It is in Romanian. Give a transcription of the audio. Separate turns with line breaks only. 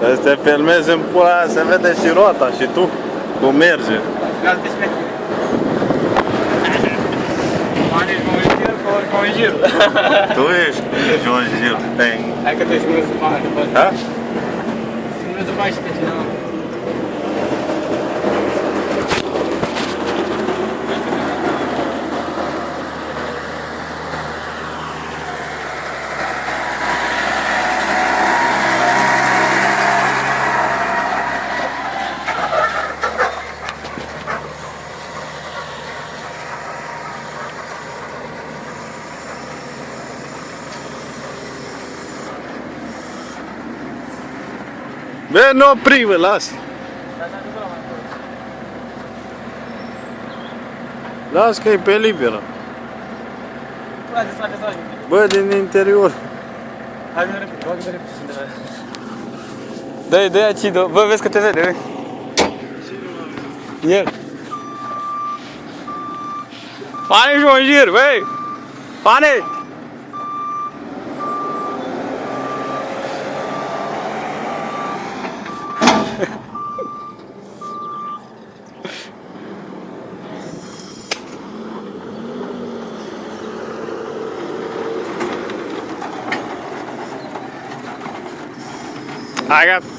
Să te filmezi în pula, se vede și roata și tu cum merge.
Gaz de șmecher. Mane, conjur.
Tu ești Jonjil.
Hai că te spune după aia, după
Da?
spune după aia și pe cineva.
Bă, nu opri, bă, lasă. Lasă că e pe liberă. Bă, din interior.
Hai, nu repede, bagă repede și undeva. Dă-i, dă-i acido. Bă, vezi că te vede, vezi? El. Pane și un gir, băi! Pane!
Hai, gata.